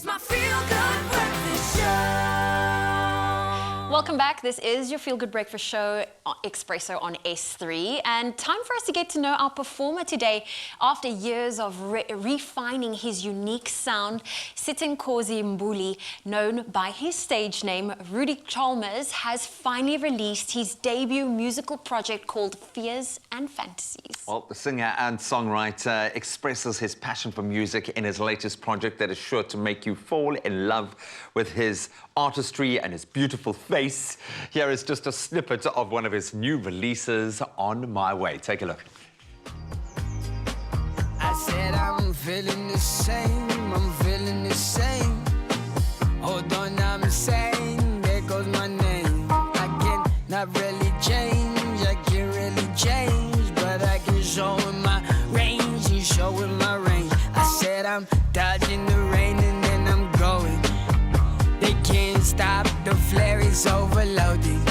It's my feel-good breakfast show. Welcome back. This is your Feel Good Breakfast show, Expresso on S3. And time for us to get to know our performer today. After years of refining his unique sound, Sithenkosi Mbuli, known by his stage name, Rudy Chalmers, has finally released his debut musical project called Fears and Fantasies. Well, the singer and songwriter expresses his passion for music in his latest project that is sure to make you fall in love with his artistry and his beautiful face. Here is just a snippet of one of his new releases, On My Way. Take a look. I said I'm feeling the same, I'm feeling the same. Hold on, I'm saying, there goes my name. I can not really change, I can't really change, but I can show in my range, and show in my range. I said I'm dodging the rain and then I'm going. They can't stop, the flare is overloading.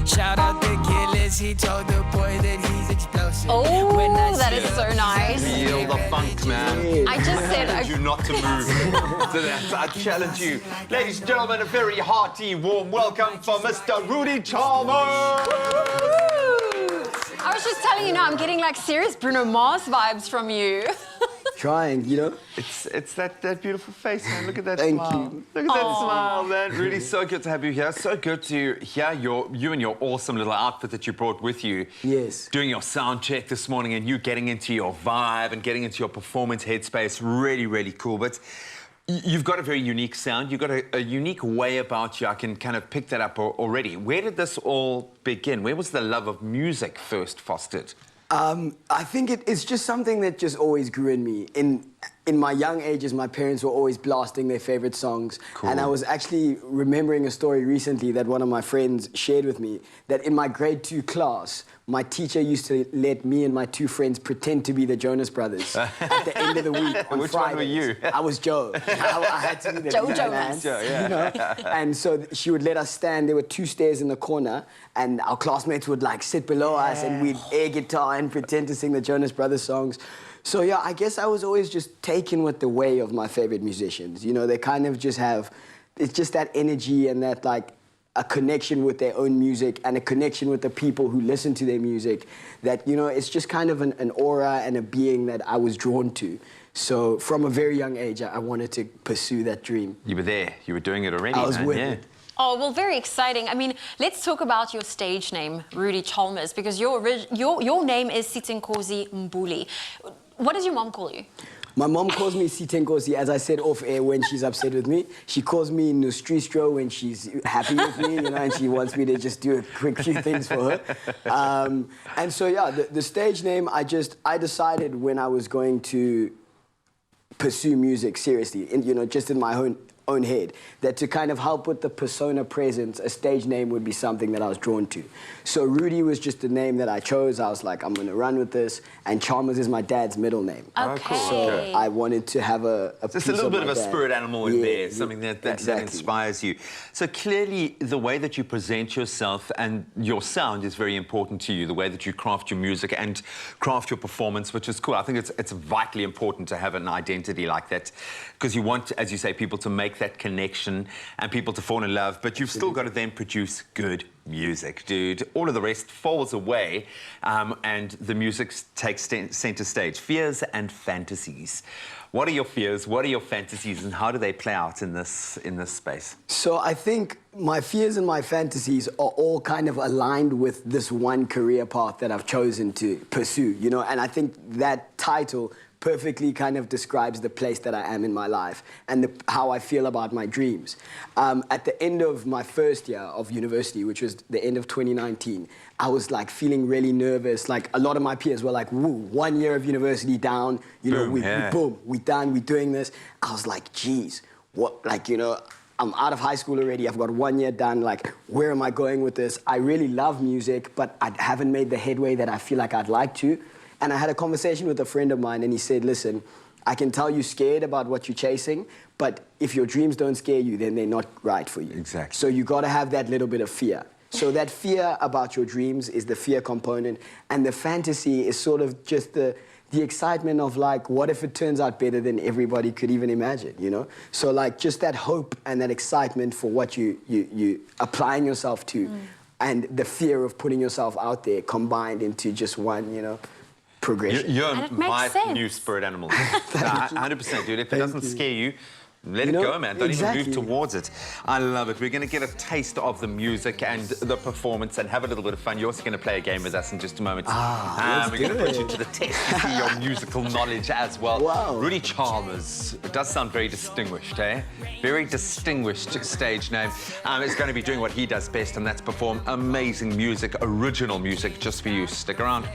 Shout out to Gillis, he told the boy that he's explosive. Oh, that is so nice. Feel the funk, man. I just said... I challenge you not to move. So that's, I challenge you. Ladies and gentlemen, a very hearty, warm welcome for Mr. Rudy Chalmers. I was just telling you now, I'm getting like serious Bruno Mars vibes from you. Trying, you know? It's that beautiful face, man. Look at that Thank smile. you. Look at that smile, man. Really so good to have you here. So good to hear you and your awesome little outfit that you brought with you. Yes. Doing your sound check this morning and you getting into your vibe and getting into your performance headspace. Really, really cool. But you've got a very unique sound. You've got a unique way about you. I can kind of pick that up already. Where did this all begin? Where was the love of music first fostered? I think it's just something that just always grew in me. In my young ages, my parents were always blasting their favorite songs. Cool. And I was actually remembering a story recently that one of my friends shared with me, that in my grade 2 class, my teacher used to let me and my 2 friends pretend to be the Jonas Brothers at the end of the week on Which Fridays. one were you? I was Joe. I had to be the Joe lead Jonas. man, Joe, yeah. you know? And so she would let us stand. There were 2 stairs in the corner, and our classmates would like sit below us, and we'd air guitar and pretend to sing the Jonas Brothers songs. So yeah, I guess I was always just taken with the way of my favorite musicians. You know, they kind of just have, it's just that energy and that like a connection with their own music and a connection with the people who listen to their music that, you know, it's just kind of an aura and a being that I was drawn to. So from a very young age, I wanted to pursue that dream. You were there. You were doing it already, I was man. with Yeah. it. Oh, well, very exciting. I mean, let's talk about your stage name, Rudy Chalmers, because your name is Sithenkosi Mbuli. What does your mom call you? My mom calls me Sithenkosi, as I said off air, when she's upset with me. She calls me Nustristro when she's happy with me, you know, and she wants me to just do a quick few things for her. And so, yeah, the stage name, I decided when I was going to pursue music seriously, you know, just in my own head, that to kind of help with the persona presence, a stage name would be something that I was drawn to. So Rudy was just the name that I chose. I was like, I'm going to run with this, and Chalmers is my dad's middle name. Okay. So I wanted to have a Just a little bit of a dad. spirit animal in there, something that exactly. inspires you. So clearly, the way that you present yourself and your sound is very important to you, the way that you craft your music and craft your performance, which is cool. I think it's vitally important to have an identity like that, because you want, as you say, people to make that connection and people to fall in love, but you've still got to then produce good music, dude. All of the rest falls away, and the music takes center stage. Fears and fantasies. What are your fears? What are your fantasies, and how do they play out in this space? So I think my fears and my fantasies are all kind of aligned with this one career path that I've chosen to pursue, you know, and I think that title perfectly kind of describes the place that I am in my life and how I feel about my dreams. At the end of my first year of university, which was the end of 2019, I was like feeling really nervous. Like a lot of my peers were like, woo, 1 year of university down, you know, boom, we done, we doing this. I was like, geez, what, like, you know, I'm out of high school already, I've got 1 year done, like, where am I going with this? I really love music, but I haven't made the headway that I feel like I'd like to. And I had a conversation with a friend of mine, and he said, listen, I can tell you're scared about what you're chasing, but if your dreams don't scare you, then they're not right for you. Exactly. So you got to have that little bit of fear. So that fear about your dreams is the fear component, and the fantasy is sort of just the the excitement of like, what if it turns out better than everybody could even imagine, you know? So like just that hope and that excitement for what you applying yourself to and the fear of putting yourself out there combined into just one, you know, progression. You're And it makes my sense. new spirit animal. 100%, dude. If it doesn't scare you, let it know, go, man. Don't exactly. even move towards it. I love it. We're going to get a taste of the music and the performance and have a little bit of fun. You're also going to play a game with us in just a moment. We're going to put you to the test to see your musical knowledge as well. Wow. Rudy Chalmers. It does sound very distinguished, eh? Very distinguished stage name. Is going to be doing what he does best, and that's perform amazing music, original music, just for you. Stick around.